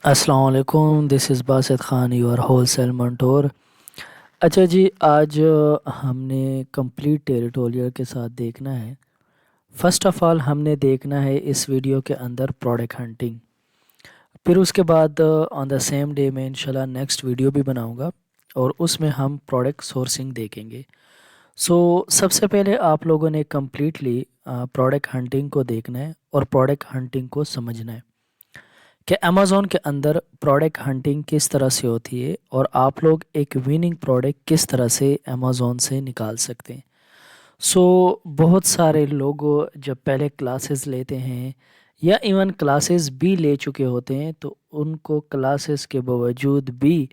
السلام علیکم، this is Basit Khan your wholesale mentor. اچھا جی، آج ہم نے کمپلیٹ ٹیریٹوریل کے ساتھ دیکھنا ہے۔ فرسٹ آف آل ہم نے دیکھنا ہے اس ویڈیو کے اندر پروڈکٹ ہنٹنگ، پھر اس کے بعد آن دا سیم ڈے میں انشاءاللہ نیکسٹ ویڈیو بھی بناؤں گا اور اس میں ہم پروڈکٹ سورسنگ دیکھیں گے۔ سب سے پہلے آپ لوگوں نے کمپلیٹلی پروڈکٹ ہنٹنگ کو دیکھنا ہے اور پروڈکٹ ہنٹنگ کو سمجھنا ہے کہ امیزون کے اندر پروڈکٹ ہنٹنگ کس طرح سے ہوتی ہے اور آپ لوگ ایک وننگ پروڈکٹ کس طرح سے امیزون سے نکال سکتے ہیں۔ بہت سارے لوگ جب پہلے کلاسز لیتے ہیں یا ایون کلاسز بھی لے چکے ہوتے ہیں تو ان کو کلاسز کے باوجود بھی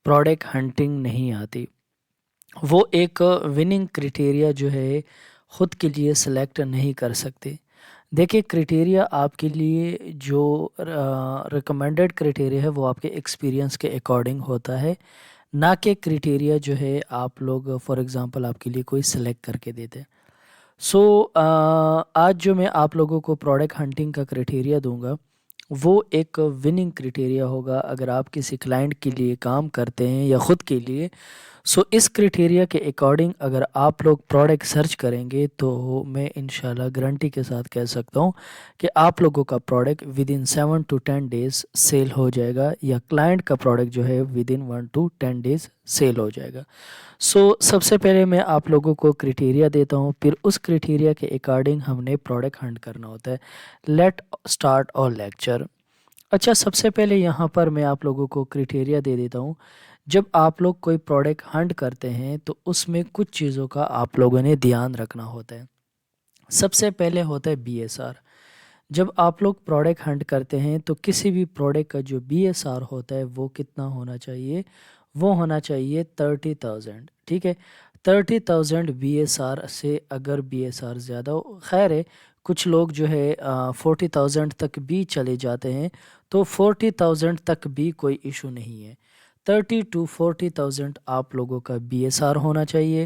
پروڈکٹ ہنٹنگ نہیں آتی۔ وہ ایک وننگ کرائٹیریا جو ہے خود کے لیے سلیکٹ نہیں کر سکتے۔ دیکھیں، کرائٹیریا آپ کے لیے جو ریکمینڈڈ کرائٹیریا ہے وہ آپ کے ایکسپیرینس کے اکارڈنگ ہوتا ہے، نہ کہ کرائٹیریا جو ہے آپ لوگ فار ایگزامپل آپ کے لیے کوئی سلیکٹ کر کے دیتے ہیں۔ آج جو میں آپ لوگوں کو پروڈکٹ ہنٹنگ کا کرائٹیریا دوں گا وہ ایک وننگ کرائٹیریا ہوگا اگر آپ کسی کلائنٹ کے لیے کام کرتے ہیں یا خود کے لیے۔ اس کرائٹیریا کے اکارڈنگ اگر آپ لوگ پروڈکٹ سرچ کریں گے تو میں انشاءاللہ گارنٹی کے ساتھ کہہ سکتا ہوں کہ آپ لوگوں کا product within 7 to 10 days sale ہو جائے گا، یا کلائنٹ کا پروڈکٹ جو ہے ودن 1 to 10 ڈیز سیل ہو جائے گا۔ سب سے پہلے میں آپ لوگوں کو کرائٹیریا دیتا ہوں، پھر اس کرائٹیریا کے اکارڈنگ ہم نے پروڈکٹ ہنٹ کرنا ہوتا ہے۔ لیٹ اسٹارٹ اور لیکچر۔ اچھا، سب سے پہلے یہاں پر میں آپ لوگوں کو کرائٹیریا دے دیتا ہوں۔ جب آپ لوگ کوئی پروڈکٹ ہنٹ کرتے ہیں تو اس میں کچھ چیزوں کا آپ لوگوں نے دھیان رکھنا ہوتا ہے۔ سب سے پہلے ہوتا ہے بی ایس آر۔ جب آپ لوگ پروڈکٹ ہنٹ کرتے ہیں تو کسی بھی پروڈکٹ کا جو بی ایس آر ہوتا ہے وہ کتنا ہونا چاہیے؟ وہ ہونا چاہیے 30,000۔ ٹھیک ہے، 30,000 بی ایس آر سے اگر بی ایس آر زیادہ ہو، خیر ہے، کچھ لوگ جو ہے 40,000 تک بھی چلے جاتے ہیں، تو 40,000 تک بھی کوئی ایشو نہیں ہے۔ 30 to 40,000 آپ لوگوں کا بی ایس آر ہونا چاہیے۔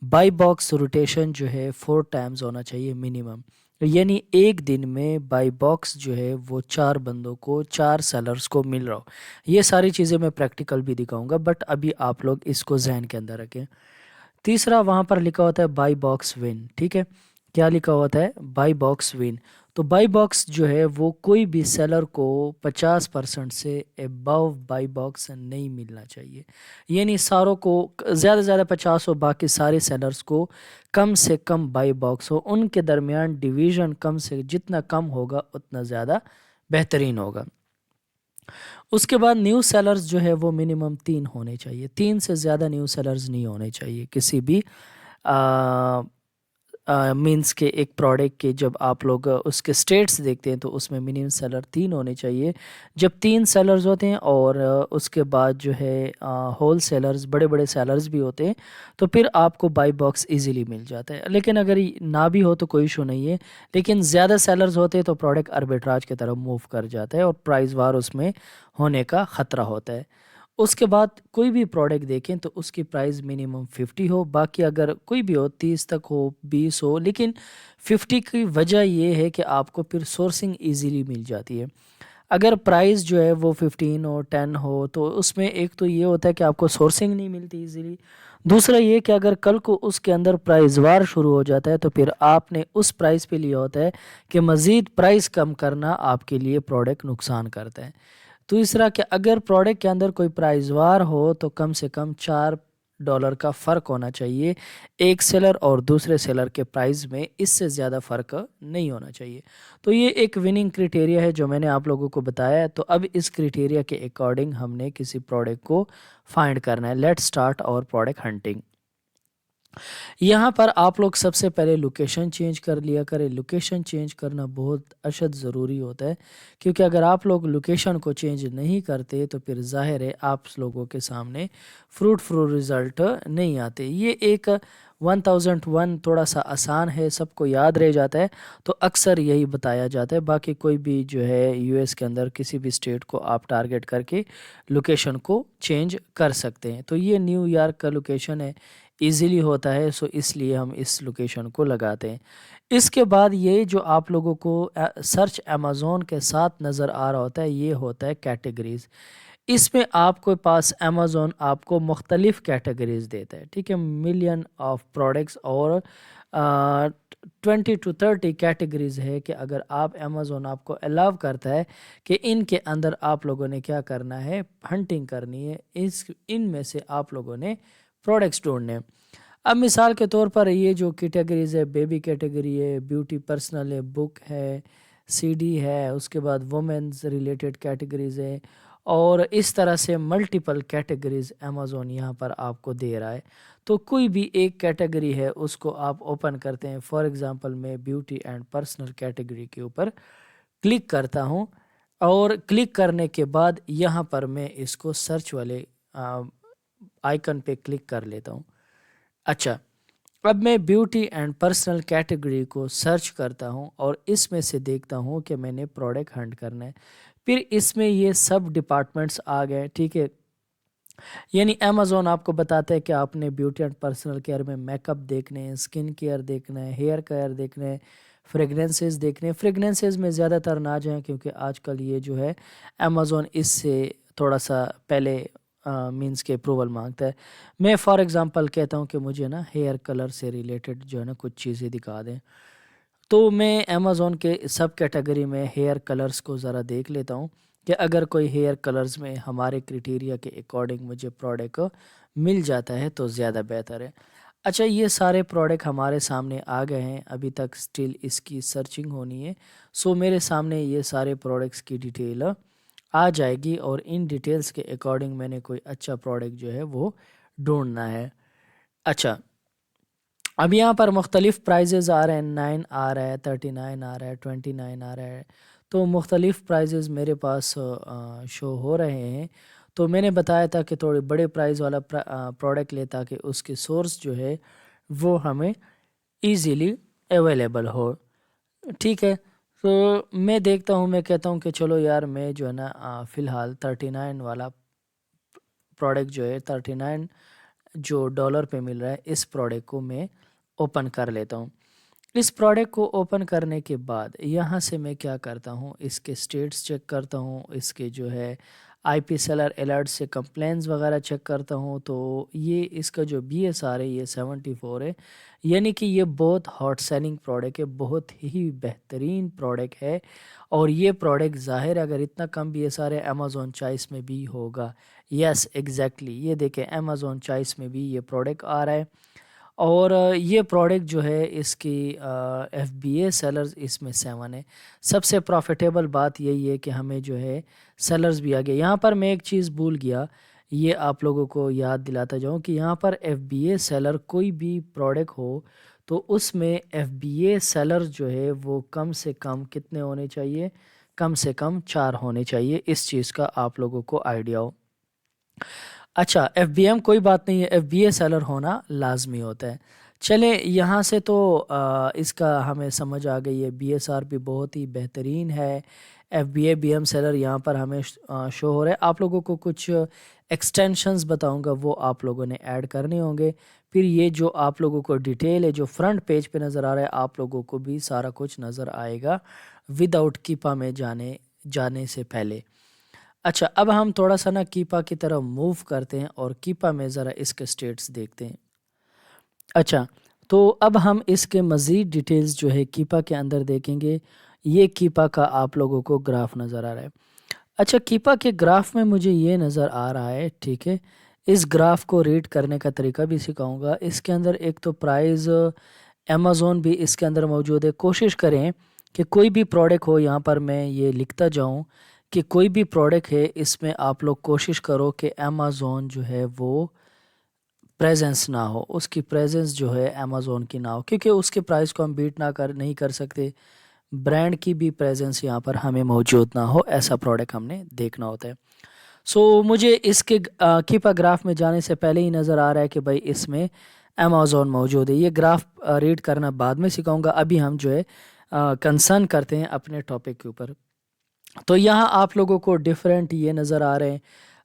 بائی باکس روٹیشن جو ہے 4 ٹائمز ہونا چاہیے منیمم، یعنی ایک دن میں بائی باکس جو ہے وہ 4 بندوں کو، 4 سیلرز کو مل رہا ہو۔ یہ ساری چیزیں میں پریکٹیکل بھی دکھاؤں گا، بٹ ابھی آپ لوگ اس کو ذہن کے اندر رکھیں۔ تیسرا وہاں پر لکھا ہوتا ہے بائی باکس ون۔ ٹھیک ہے، کیا لکھا ہوتا ہے؟ By box one. تو بائی باکس جو ہے وہ کوئی بھی سیلر کو 50% سے ابو بائی باکس نہیں ملنا چاہیے، یعنی ساروں کو زیادہ سے زیادہ 50 ہو، باقی سارے سیلرز کو کم سے کم بائی باکس ہو، ان کے درمیان ڈیویژن کم سے جتنا کم ہوگا اتنا زیادہ بہترین ہوگا۔ اس کے بعد نیو سیلرز جو ہے وہ منیمم 3 ہونے چاہیے، 3 سے زیادہ نیو سیلرز نہیں ہونے چاہیے کسی بھی مینس کے ایک پروڈکٹ کے۔ جب آپ لوگ اس کے سٹیٹس دیکھتے ہیں تو اس میں منیمم سیلر 3 ہونے چاہیے۔ جب 3 سیلرز ہوتے ہیں اور اس کے بعد جو ہے ہول سیلرز، بڑے بڑے سیلرز بھی ہوتے ہیں، تو پھر آپ کو بائی باکس ایزیلی مل جاتا ہے۔ لیکن اگر نہ بھی ہو تو کوئی ایشو نہیں ہے، لیکن زیادہ سیلرز ہوتے ہیں تو پروڈکٹ آربیٹراج کی طرف موو کر جاتا ہے اور پرائز وار اس میں ہونے کا خطرہ ہوتا ہے۔ اس کے بعد کوئی بھی پروڈکٹ دیکھیں تو اس کی پرائز منیمم 50 ہو، باقی اگر کوئی بھی ہو 30 تک ہو، 20 ہو، لیکن 50 کی وجہ یہ ہے کہ آپ کو پھر سورسنگ ایزیلی مل جاتی ہے۔ اگر پرائز جو ہے وہ 15 ہو، 10 ہو، تو اس میں ایک تو یہ ہوتا ہے کہ آپ کو سورسنگ نہیں ملتی ایزیلی، دوسرا یہ کہ اگر کل کو اس کے اندر پرائز وار شروع ہو جاتا ہے تو پھر آپ نے اس پرائز پہ لیا ہوتا ہے کہ مزید پرائز کم کرنا آپ کے لیے پروڈکٹ نقصان کرتا ہے۔ تیسرا کہ اگر پروڈکٹ کے اندر کوئی پرائز وار ہو تو کم سے کم $4 کا فرق ہونا چاہیے ایک سیلر اور دوسرے سیلر کے پرائز میں، اس سے زیادہ فرق نہیں ہونا چاہیے۔ تو یہ ایک وننگ کرائٹیریا ہے جو میں نے آپ لوگوں کو بتایا ہے۔ تو اب اس کرائٹیریا کے اکارڈنگ ہم نے کسی پروڈکٹ کو فائنڈ کرنا ہے۔ لیٹ سٹارٹ اور پروڈکٹ ہنٹنگ۔ یہاں پر آپ لوگ سب سے پہلے لوکیشن چینج کر لیا کریں۔ لوکیشن چینج کرنا بہت اشد ضروری ہوتا ہے، کیونکہ اگر آپ لوگ لوکیشن کو چینج نہیں کرتے تو پھر ظاہر ہے آپ لوگوں کے سامنے فروٹفل رزلٹ نہیں آتے۔ یہ ایک 1001 تھوڑا سا آسان ہے، سب کو یاد رہ جاتا ہے، تو اکثر یہی بتایا جاتا ہے۔ باقی کوئی بھی جو ہے یو ایس کے اندر کسی بھی اسٹیٹ کو آپ ٹارگٹ کر کے لوکیشن کو چینج کر سکتے ہیں۔ تو یہ نیو یارک کا لوکیشن ہے، ایزیلی ہوتا ہے، سو اس لیے ہم اس لوکیشن کو لگاتے ہیں۔ اس کے بعد یہ جو آپ لوگوں کو سرچ امیزون کے ساتھ نظر آ رہا ہوتا ہے، یہ ہوتا ہے کیٹیگریز۔ اس میں آپ کے پاس امیزون آپ کو مختلف کیٹیگریز دیتا ہے، ٹھیک ہے، ملین آف پروڈکٹس اور 20 to 30 کیٹیگریز ہے کہ اگر آپ امیزون آپ کو الاؤ کرتا ہے کہ ان کے اندر آپ لوگوں نے کیا کرنا ہے، ہنٹنگ کرنی ہے، ان میں سے آپ لوگوں نے پروڈکٹس ڈھونڈنے ہیں۔ اب مثال کے طور پر یہ جو کیٹیگریز ہے، بیبی کیٹیگری ہے، بیوٹی پرسنل ہے، بک ہے، سی ڈی ہے، اس کے بعد وومنز ریلیٹڈ کیٹیگریز ہے، اور اس طرح سے ملٹیپل کیٹیگریز امیزون یہاں پر آپ کو دے رہا ہے۔ تو کوئی بھی ایک کیٹیگری ہے اس کو آپ اوپن کرتے ہیں، فار ایگزامپل میں بیوٹی اینڈ پرسنل کیٹیگری کے اوپر کلک کرتا ہوں، اور کلک کرنے کے بعد یہاں پر میں اس کو سرچ والے آئیکن پہ کلک کر لیتا ہوں۔ اچھا، اب میں بیوٹی اینڈ پرسنل کیٹیگری کو سرچ کرتا ہوں اور اس میں سے دیکھتا ہوں کہ میں نے پروڈکٹ ہنٹ کرنا ہے۔ پھر اس میں یہ سب ڈپارٹمنٹس آ گئے، ٹھیک ہے، یعنی امیزون آپ کو بتاتا ہے کہ آپ نے بیوٹی اینڈ پرسنل کیئر میں میک اپ دیکھنے ہیں، اسکن کیئر دیکھنا ہے، ہیئر کیئر دیکھنا ہے، فریگننسز دیکھنے ہیں۔ فریگننسز میں زیادہ تر نہ جائیں کیونکہ آج کل یہ جو ہے امیزون اس سے تھوڑا سا پہلے مینس کے اپروول مانگتا ہے۔ میں فار ایگزامپل کہتا ہوں کہ مجھے نا ہیئر کلر سے ریلیٹڈ جو ہے نا کچھ چیزیں دکھا دیں، تو میں امیزون کے سب کیٹیگری میں ہیئر کلرز کو ذرا دیکھ لیتا ہوں کہ اگر کوئی ہیئر کلرز میں ہمارے کرائٹیریا کے اکارڈنگ مجھے پروڈکٹ مل جاتا ہے تو زیادہ بہتر ہے۔ اچھا، یہ سارے پروڈکٹ ہمارے سامنے آ گئے ہیں، ابھی تک سٹل اس کی سرچنگ ہونی ہے، سو میرے سامنے یہ سارے پروڈکٹس کی ڈیٹیل آ جائے گی، اور ان ڈیٹیلز کے اکارڈنگ میں نے کوئی اچھا پروڈکٹ جو ہے وہ ڈھونڈنا ہے۔ اچھا، اب یہاں پر مختلف پرائزز آ رہے ہیں، 9 آ رہا ہے، 39 آ رہا ہے، 29 آ رہا ہے، تو مختلف پرائزز میرے پاس شو ہو رہے ہیں۔ تو میں نے بتایا تھا کہ تھوڑے بڑے پرائز والا پروڈکٹ لے تاکہ اس کی سورس جو ہے وہ ہمیں ایزیلی اویلیبل ہو، ٹھیک ہے۔ تو میں دیکھتا ہوں، میں کہتا ہوں کہ چلو یار میں جو ہے نا فی الحال 39 والا پروڈکٹ جو ہے، 39 جو ڈالر پہ مل رہا ہے، اس پروڈکٹ کو میں اوپن کر لیتا ہوں۔ اس پروڈکٹ کو اوپن کرنے کے بعد یہاں سے میں کیا کرتا ہوں، اس کے سٹیٹس چیک کرتا ہوں، اس کے جو ہے آئی پی سیلر الرٹ سے کمپلینز وغیرہ چیک کرتا ہوں۔ تو یہ اس کا جو بی ایس آر ہے یہ 74 ہے، یعنی کہ یہ بہت ہاٹ سیلنگ پروڈکٹ ہے، بہت ہی بہترین پروڈکٹ ہے، اور یہ پروڈکٹ ظاہر ہے اگر اتنا کم بی ایس آر ہے امیزون چوائس میں بھی ہوگا۔ یس ایگزیکٹلی، یہ دیکھیں امیزون چوائس میں بھی یہ پروڈکٹ آ رہا ہے، اور یہ پروڈکٹ جو ہے اس کی ایف بی اے سیلرز اس میں 7 ہے۔ سب سے پروفیٹیبل بات یہی ہے کہ ہمیں جو ہے سیلرز بھی آگے۔ یہاں پر میں ایک چیز بھول گیا، یہ آپ لوگوں کو یاد دلاتا جاؤں کہ یہاں پر ایف بی اے سیلر کوئی بھی پروڈکٹ ہو تو اس میں ایف بی اے سیلر جو ہے وہ کم سے کم کتنے ہونے چاہیے، کم سے کم 4 ہونے چاہیے، اس چیز کا آپ لوگوں کو آئیڈیا ہو۔ اچھا، ایف بی ایم کوئی بات نہیں ہے، ایف بی اے سیلر ہونا لازمی ہوتا ہے۔ چلیں یہاں سے تو اس کا ہمیں سمجھ آ گئی ہے، بی ایس آر بھی بہت ہی بہترین ہے، ایف بی اے بی ایم سیلر یہاں پر ہمیں شو ہو رہا ہے۔ آپ لوگوں کو کچھ ایکسٹینشنز بتاؤں گا، وہ آپ لوگوں نے ایڈ کرنے ہوں گے۔ پھر یہ جو آپ لوگوں کو ڈیٹیل ہے جو فرنٹ پیج پہ نظر آ رہا ہے، آپ لوگوں کو بھی سارا کچھ نظر آئے گا ود آؤٹ کیپا میں جانے سے پہلے۔ اچھا، اب ہم تھوڑا سا نا کیپا کی طرف موو کرتے ہیں اور کیپا میں ذرا اس کے سٹیٹس دیکھتے ہیں۔ اچھا، تو اب ہم اس کے مزید ڈیٹیلز جو ہے کیپا کے اندر دیکھیں گے۔ یہ کیپا کا آپ لوگوں کو گراف نظر آ رہا ہے۔ اچھا، کیپا کے گراف میں مجھے یہ نظر آ رہا ہے، ٹھیک ہے، اس گراف کو ریڈ کرنے کا طریقہ بھی سکھاؤں گا۔ اس کے اندر ایک تو پرائز امیزون بھی اس کے اندر موجود ہے۔ کوشش کریں کہ کوئی بھی پروڈکٹ ہو، یہاں پر میں یہ لکھتا جاؤں کہ کوئی بھی پروڈکٹ ہے اس میں آپ لوگ کوشش کرو کہ امیزون جو ہے وہ پریزنس نہ ہو، اس کی پریزنس جو ہے امیزون کی نہ ہو، کیونکہ اس کے پرائز کو ہم بیٹ نہیں کر سکتے۔ برانڈ کی بھی پریزنس یہاں پر ہمیں موجود نہ ہو، ایسا پروڈکٹ ہم نے دیکھنا ہوتا ہے۔ سو مجھے اس کے کیپا گراف میں جانے سے پہلے ہی نظر آ رہا ہے کہ بھائی اس میں امیزون موجود ہے۔ یہ گراف ریڈ کرنا بعد میں سکھاؤں گا، ابھی ہم جو ہے کنسرن کرتے ہیں اپنے ٹاپک کے اوپر۔ تو یہاں آپ لوگوں کو ڈیفرنٹ یہ نظر آ رہے ہیں،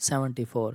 74।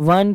1